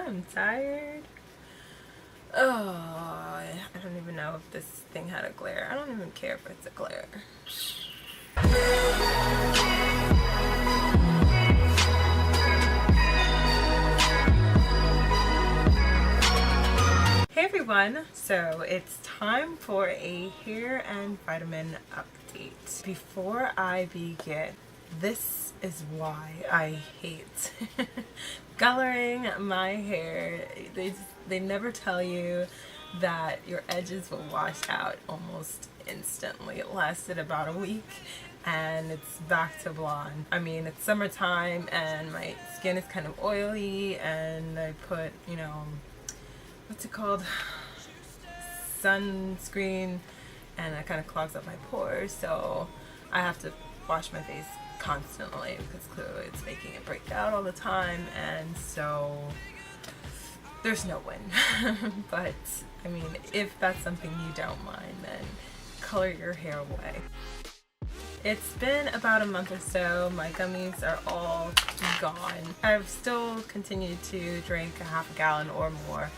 I'm tired. Oh, I don't even know if this thing had a glare. I don't even care if it's a glare. Hey everyone, so it's time for a hair and vitamin update. Before I begin, this is why I hate coloring my hair. They never tell you that your edges will wash out almost instantly. It lasted about a week and it's back to blonde. I mean, it's summertime and my skin is kind of oily, and I put, you know, what's it called, sunscreen, and it kind of clogs up my pores, so I have to wash my face constantly because clearly it's making it break out all the time, and so there's no win. But I mean, if that's something you don't mind, then color your hair away. It's been about a month or so. My gummies are all gone. I've still continued to drink a half a gallon or more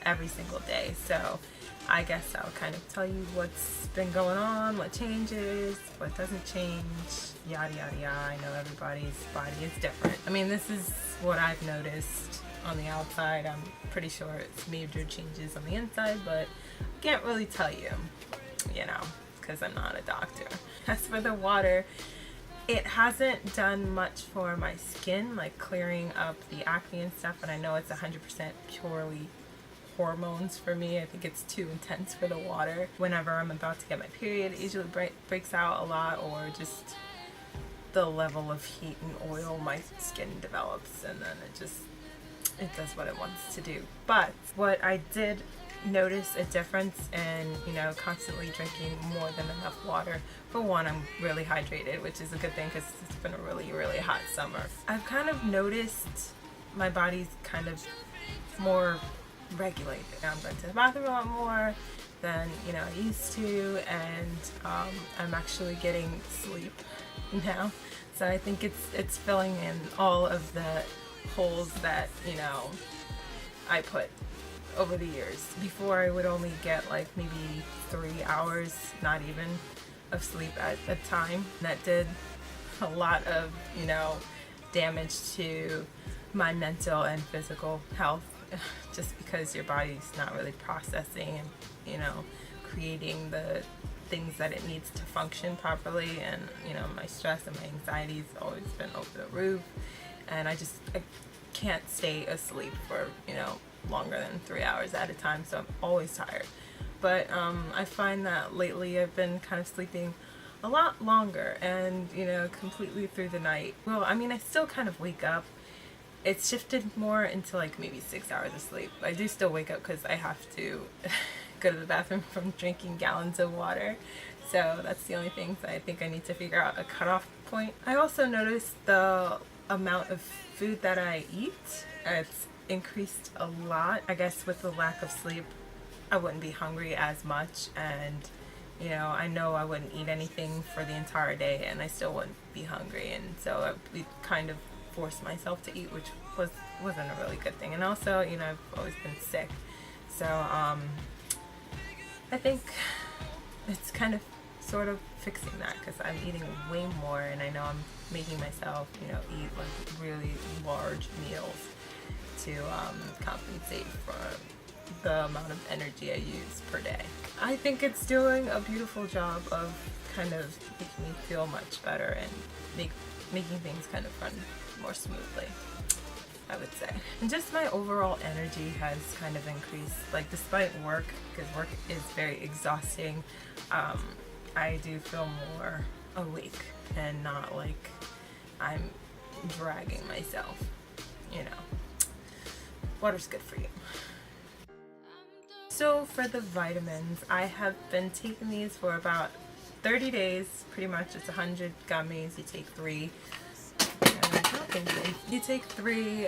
every single day, so I guess I'll kind of tell you what's been going on, what changes, what doesn't change, yada yada yada. I know everybody's body is different. I mean, this is what I've noticed on the outside. I'm pretty sure it's major changes on the inside, but I can't really tell you, you know, because I'm not a doctor. As for the water, it hasn't done much for my skin, like clearing up the acne and stuff, and I know it's 100% purely hormones for me. I think it's too intense for the water. Whenever I'm about to get my period, it usually breaks out a lot, or just the level of heat and oil my skin develops, and then it does what it wants to do. But what I did notice a difference in, you know, constantly drinking more than enough water. For one, I'm really hydrated, which is a good thing because it's been a really hot summer. I've kind of noticed my body's kind of more regulated. I'm going to the bathroom a lot more than, you know, I used to, and I'm actually getting sleep now. So I think it's filling in all of the holes that, you know, I put over the years. Before, I would only get like maybe 3 hours, not even, of sleep at a time. That did a lot of, you know, damage to my mental and physical health, just because your body's not really processing and, you know, creating the things that it needs to function properly. And, you know, my stress and my anxiety's always been over the roof, and I can't stay asleep for, you know, longer than 3 hours at a time, so I'm always tired. But I find that lately I've been kind of sleeping a lot longer, and, you know, completely through the night. Well, I mean, I still kind of wake up. It's shifted more into like maybe 6 hours of sleep. I do still wake up because I have to go to the bathroom from drinking gallons of water. So that's the only thing that I think I need to figure out a cutoff point. I also noticed the amount of food that I eat. It's increased a lot. I guess with the lack of sleep, I wouldn't be hungry as much, and, you know I wouldn't eat anything for the entire day and I still wouldn't be hungry, and so I kind of forced myself to eat, which wasn't a really good thing. And also, you know, I've always been sick, so I think it's kind of sort of fixing that, because I'm eating way more, and I know I'm making myself, you know, eat like really large meals to compensate for the amount of energy I use per day. I think it's doing a beautiful job of kind of making me feel much better and making things kind of run more smoothly, I would say. And just my overall energy has kind of increased, like despite work, because work is very exhausting. I do feel more awake and not like I'm dragging myself, you know. Water's good for you. So for the vitamins, I have been taking these for about 30 days, pretty much. It's 100 gummies, you take 3. And I don't thinking. You take 3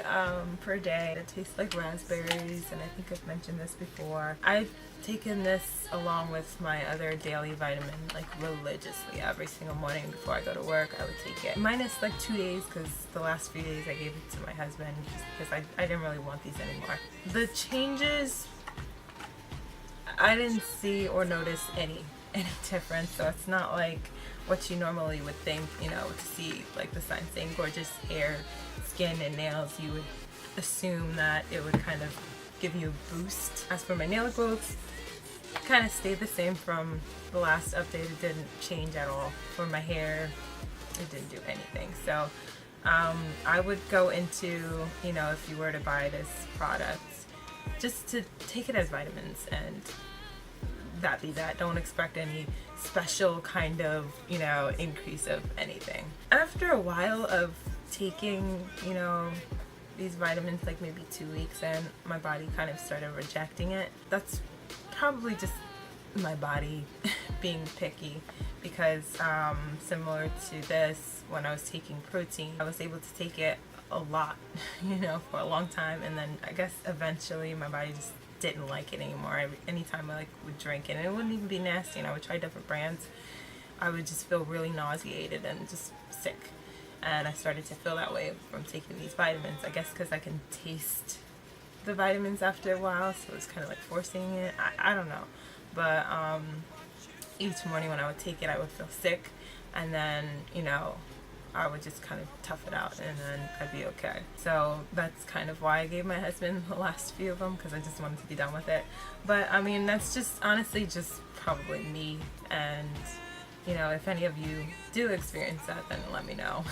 per day. It tastes like raspberries, and I think I've mentioned this before. I've taken this along with my other daily vitamin like religiously every single morning before I go to work. I would take it minus like 2 days because the last few days I gave it to my husband just because I didn't really want these anymore. The changes, I didn't see or notice any difference, so it's not like what you normally would think, you know, to see like the sign saying gorgeous hair, skin, and nails. You would assume that it would kind of give you a boost. As for my nail growth, kind of stayed the same from the last update. It didn't change at all. For my hair, it didn't do anything. So I would go into, you know, if you were to buy this product, just to take it as vitamins, and that be that. Don't expect any special kind of, you know, increase of anything. After a while of taking, you know, these vitamins, like maybe 2 weeks in, my body kind of started rejecting it. That's probably just my body being picky, because similar to this, when I was taking protein, I was able to take it a lot, you know, for a long time, and then I guess eventually my body just didn't like it anymore. Anytime I like would drink it, and it wouldn't even be nasty, and I would try different brands, I would just feel really nauseated and just sick. And I started to feel that way from taking these vitamins. I guess because I can taste the vitamins after a while, so it's kind of like forcing it. I don't know. But each morning when I would take it, I would feel sick, and then, you know, I would just kind of tough it out, and then I'd be okay. So that's kind of why I gave my husband the last few of them, because I just wanted to be done with it. But I mean, that's just honestly just probably me, and you know, if any of you do experience that, then let me know.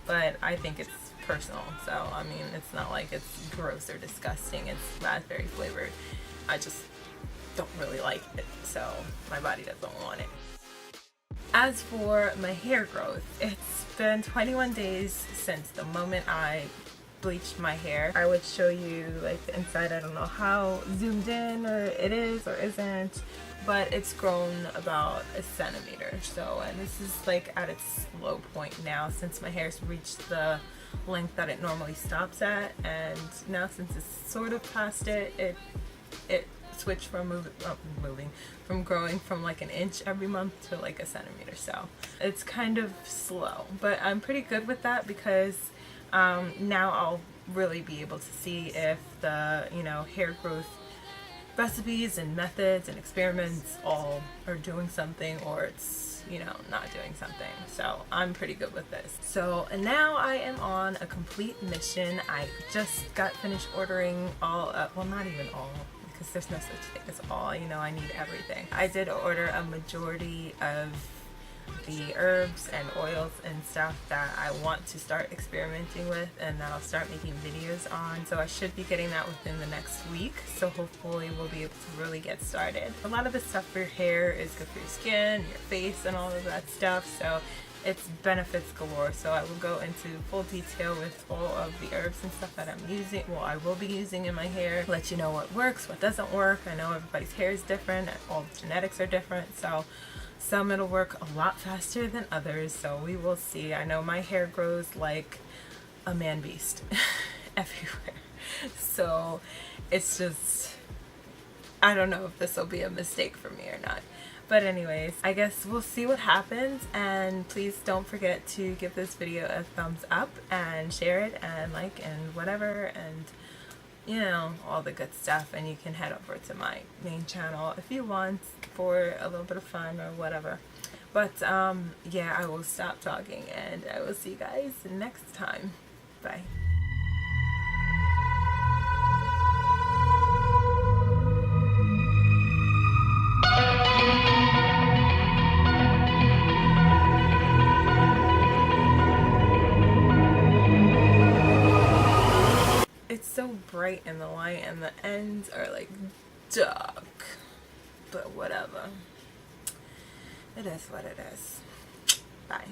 But I think it's personal, so I mean, it's not like it's gross or disgusting. It's raspberry flavored. I just don't really like it, so my body doesn't want it. As for my hair growth, it's been 21 days since the moment I bleached my hair. I would show you like the inside. I don't know how zoomed in or it is or isn't, but it's grown about a centimeter. So, and this is like at its low point now, since my hair's reached the length that it normally stops at, and now since it's sort of past it, it switched from from growing from like an inch every month to like a centimeter. So it's kind of slow, but I'm pretty good with that, because now I'll really be able to see if the, you know, hair growth recipes and methods and experiments all are doing something, or it's, you know, not doing something. So I'm pretty good with this. So, and now I am on a complete mission. I just got finished ordering all, well, not even all, because there's no such thing as all, you know, I need everything. I did order a majority of the herbs and oils and stuff that I want to start experimenting with, and that I'll start making videos on. So I should be getting that within the next week, so hopefully we'll be able to really get started. A lot of the stuff for your hair is good for your skin, your face, and all of that stuff, so it's benefits galore. So I will go into full detail with all of the herbs and stuff that I'm using, well, I will be using in my hair, let you know what works, what doesn't work. I know everybody's hair is different, all the genetics are different, so some it'll work a lot faster than others, so we will see. I know my hair grows like a man beast everywhere, so it's just, I don't know if this will be a mistake for me or not. But anyways, I guess we'll see what happens, and please don't forget to give this video a thumbs up and share it and like and whatever, and you know, all the good stuff. And you can head over to my main channel if you want for a little bit of fun or whatever. But yeah, I will stop talking, and I will see you guys next time. Bye. It's so bright in the light, and the ends are like dark, but whatever. It is what it is. Bye.